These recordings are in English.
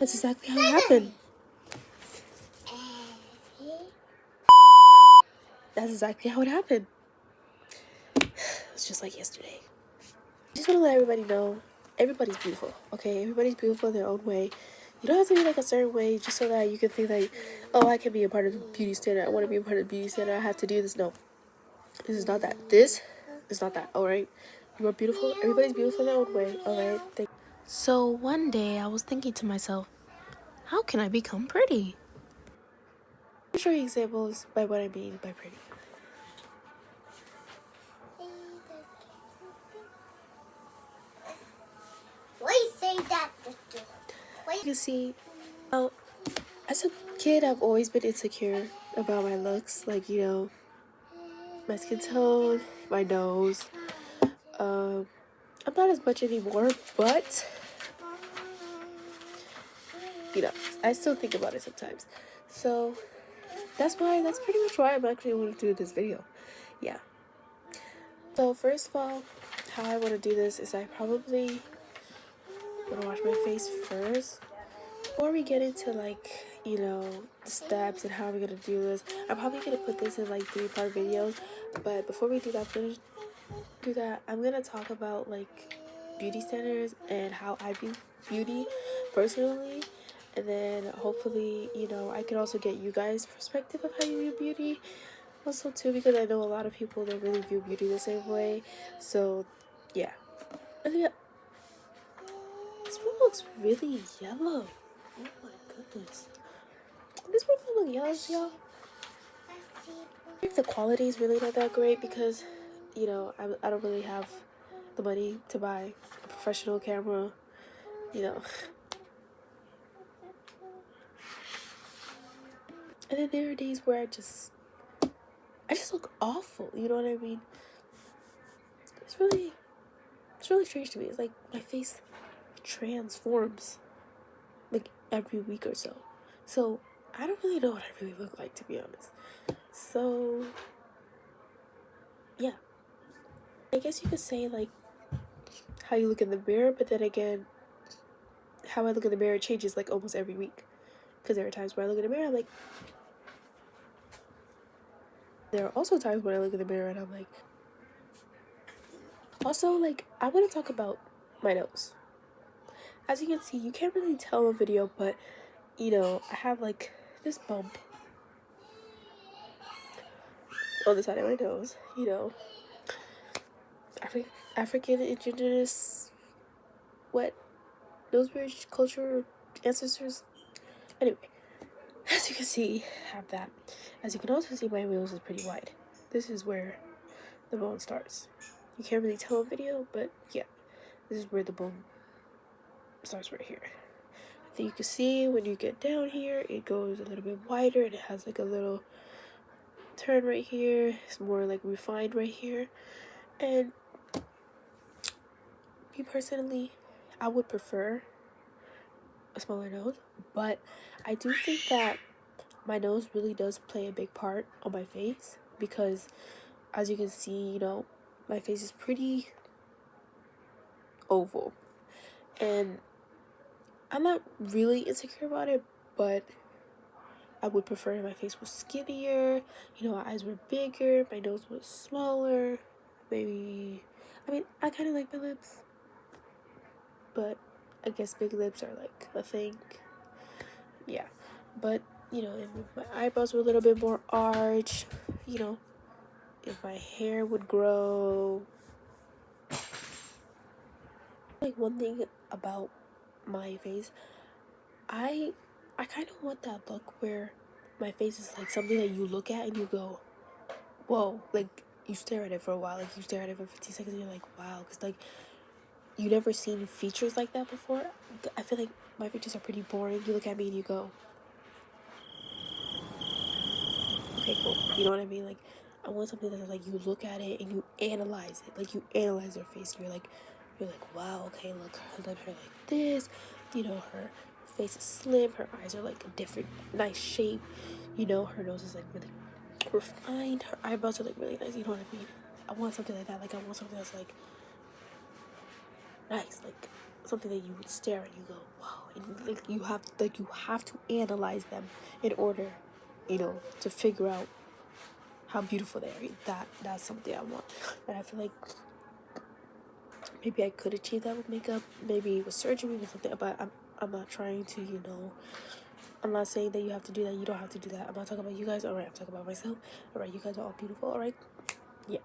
That's exactly how it happened. That's exactly how it happened. It's just like yesterday. I just want to let everybody know, everybody's beautiful, okay? Everybody's beautiful in their own way. You don't have to be like a certain way just so that you can think like, oh, I can be a part of the beauty standard. I want to be a part of the beauty standard. I have to do this. No, this is not that. This is not that, all right? You are beautiful. Everybody's beautiful in their own way, all right? So one day I was thinking to myself, how can I become pretty? I'll show you examples by what I mean by pretty. Why you say that? You can see, well, as a kid, I've always been insecure about my looks, like, you know, my skin tone, my nose. I'm not as much anymore, but, you know, I still think about it sometimes. So, that's pretty much why I'm actually want to do this video. Yeah. So, first of all, how I want to do this is I probably want to wash my face first. Before we get into, like, you know, the steps and how we're gonna do this, I'm probably gonna put this in like 3-part videos. But before we do that, I'm gonna talk about like beauty standards and how I view beauty personally, and then hopefully, you know, I could also get you guys' perspective of how you view beauty also too, because I know a lot of people don't really view beauty the same way. So yeah, and yeah, this room looks really yellow. Oh my goodness. This one look yellow, y'all. I think the quality is really not that great because, you know, I don't really have the money to buy a professional camera, you know. And then there are days where I just look awful, you know what I mean? It's really strange to me. It's like my face transforms like every week or so. So I don't really know what I really look like, to be honest. So yeah, I guess you could say like how you look in the mirror, but then again, how I look in the mirror changes like almost every week. Because there are times where I look in the mirror, I'm like, there are also times when I look in the mirror and I'm like, also, like, I want to talk about my nose. As you can see, you can't really tell in video, but, you know, I have like this bump on the side of my nose, you know. African indigenous what nose bridge culture ancestors. Anyway, as you can see, I have that. As you can also see, my nose is pretty wide. This is where the bone starts. You can't really tell in video, but yeah, this is where the bone starts right here. I think you can see when you get down here, it goes a little bit wider and it has like a little turn right here. It's more like refined right here. And me personally, I would prefer a smaller nose, but I do think that my nose really does play a big part on my face because, as you can see, you know, my face is pretty oval, and I'm not really insecure about it, but I would prefer if my face was skinnier, you know, my eyes were bigger, my nose was smaller, maybe, I mean, I kind of like my lips, but I guess big lips are like a thing, yeah, but, you know, if my eyebrows were a little bit more arched, you know, if my hair would grow. Like, one thing about my face, I kind of want that look where my face is like something that you look at and you go, whoa, like you stare at it for a while, like you stare at it for 15 seconds and you're like, wow, because like you never seen features like that before. I feel like my features are pretty boring. You look at me and you go, okay, cool, you know what I mean? Like, I want something that's like you look at it and you analyze it, like you analyze her face and you're like, wow, okay, look, her lips are like this, you know, her face is slim, her eyes are like a different nice shape, you know, her nose is like really refined, her eyebrows are like really nice, you know what I mean? I want something like that. Like, I want something that's like nice, like something that you would stare at and you go, wow, like you have to analyze them in order, to figure out how beautiful they are. That's something I want, and I feel like maybe I could achieve that with makeup, maybe with surgery, with something. But I'm not trying to, I'm not saying that you have to do that. You don't have to do that. I'm not talking about you guys. All right, I'm talking about myself. All right, you guys are all beautiful. All right, yeah.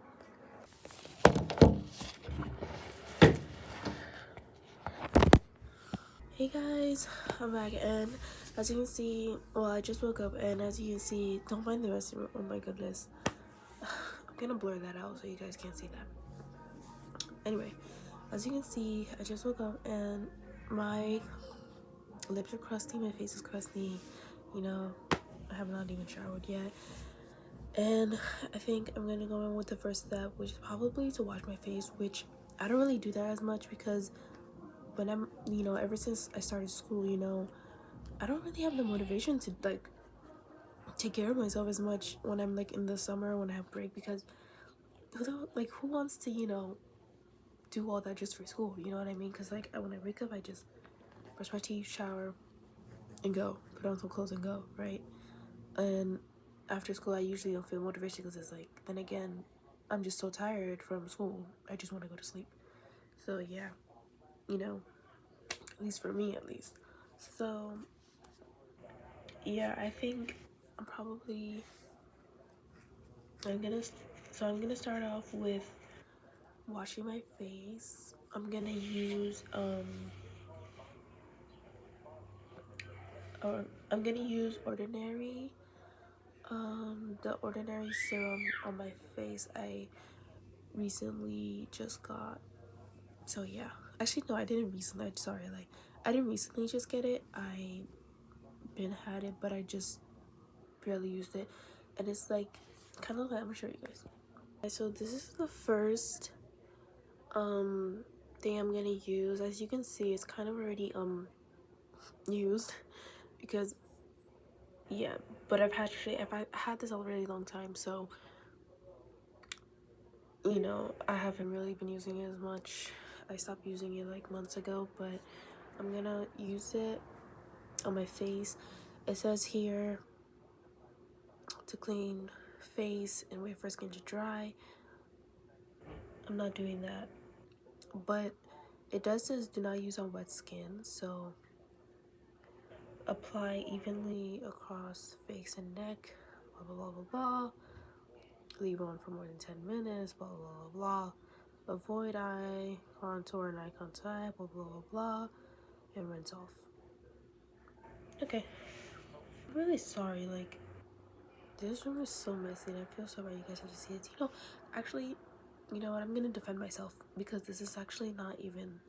Hey guys, I'm back, and as you can see, well, I just woke up, and as you can see, don't mind the rest of it. Oh my goodness, I'm gonna blur that out so you guys can't see that. Anyway, as you can see, I just woke up, and my lips are crusty, my face is crusty. I have not even showered yet, and I think I'm gonna go in with the first step, which is probably to wash my face, which I don't really do that as much because when I'm, ever since I started school, I don't really have the motivation to like take care of myself as much when I'm like in the summer when I have break, because who wants to do all that just for school, you know what I mean? Because like when I wake up, I just brush my teeth, shower, and go put on some clothes and go, right? And after school, I usually don't feel motivation because it's like, then again, I'm just so tired from school, I just want to go to sleep. So yeah, at least for me, at least. So yeah, I think I'm probably I'm gonna I'm gonna start off with washing my face. I'm gonna use or I'm gonna use the ordinary serum on my face. I recently just got. So yeah, actually no, I didn't recently. Sorry, like I didn't recently just get it. I been had it, but I just barely used it, and it's like kind of like, I'm gonna show you guys. So this is the first thing I'm gonna use. As you can see, it's kind of already used because yeah, but I've had this a really long time, so I haven't really been using it as much. I stopped using it like months ago, but I'm gonna use it on my face. It says here to clean face and wait for skin to dry. I'm not doing that, but it does says do not use on wet skin, so apply evenly across face and neck, blah blah blah blah blah. Leave on for more than 10 minutes, blah blah blah blah. Avoid eye contour and eye contact, blah blah blah blah, and rinse off. Okay, I'm really sorry, like this room is so messy and I feel so bad you guys have to see it. Actually, you know what, I'm gonna defend myself because this is actually not even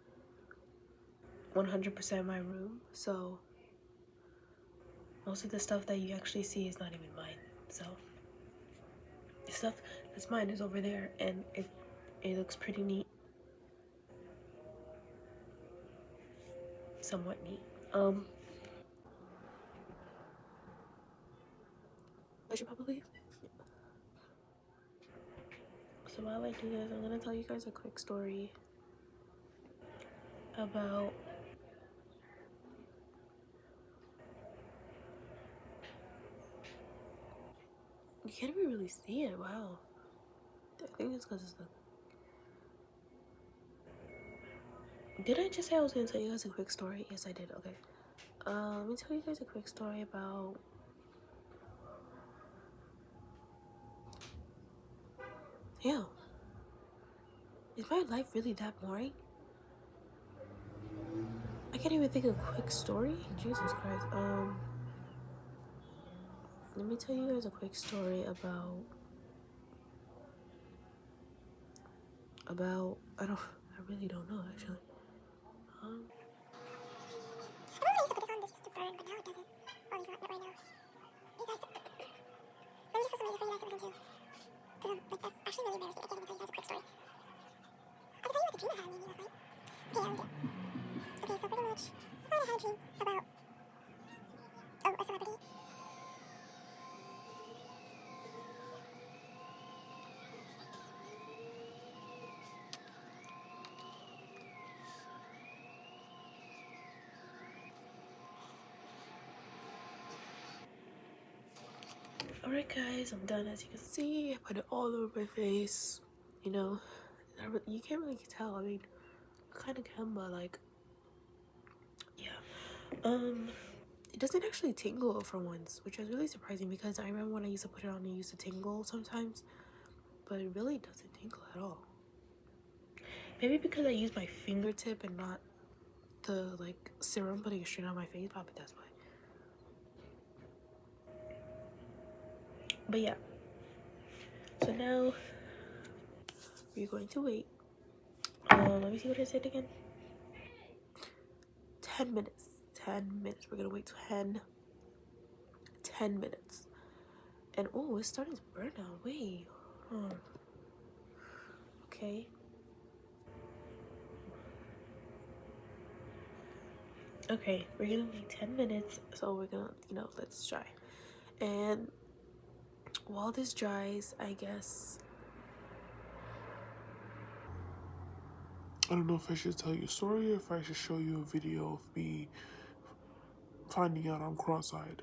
100% my room, so most of the stuff that you actually see is not even mine. So the stuff that's mine is over there, and it looks pretty neat, somewhat neat. I should probably. So while I do this, I'm gonna tell you guys a quick story about. You can't even really see it. Wow. I think it's because it's the. Did I just say I was gonna tell you guys a quick story? Yes, I did. Okay. Let me tell you guys a quick story about. Ew. Is my life really that boring? I can't even think of a quick story. Jesus Christ. Let me tell you guys a quick story about I really don't know actually. I don't know why I used to put this on. This used to burn, but now it doesn't. Well, it's not right now. You guys, let me just put some music for you guys to listen to. Because like, that's actually really embarrassing. I can't even tell you guys a quick story. I can tell you like a dream I had maybe last night. Okay, yeah, okay. Okay, so pretty much, I thought I had a dream about, a celebrity. Alright guys, I'm done. As you can see, I put it all over my face. You know, you can't really tell. I mean, you kind of can, but like, yeah. It doesn't actually tingle for once, which is really surprising because I remember when I used to put it on, it used to tingle sometimes, but it really doesn't tingle at all. Maybe because I use my fingertip and not the like serum putting it straight on my face, probably that's why. But yeah, so now we're going to wait. Let me see what I said again. 10 minutes. 10 minutes. We're gonna wait 10 minutes. And oh, it's starting to burn now. Wait. Okay. Okay, we're gonna wait 10 minutes. So we're gonna, let this dry. And while this dries, I guess. I don't know if I should tell you a story or if I should show you a video of me finding out I'm cross-eyed.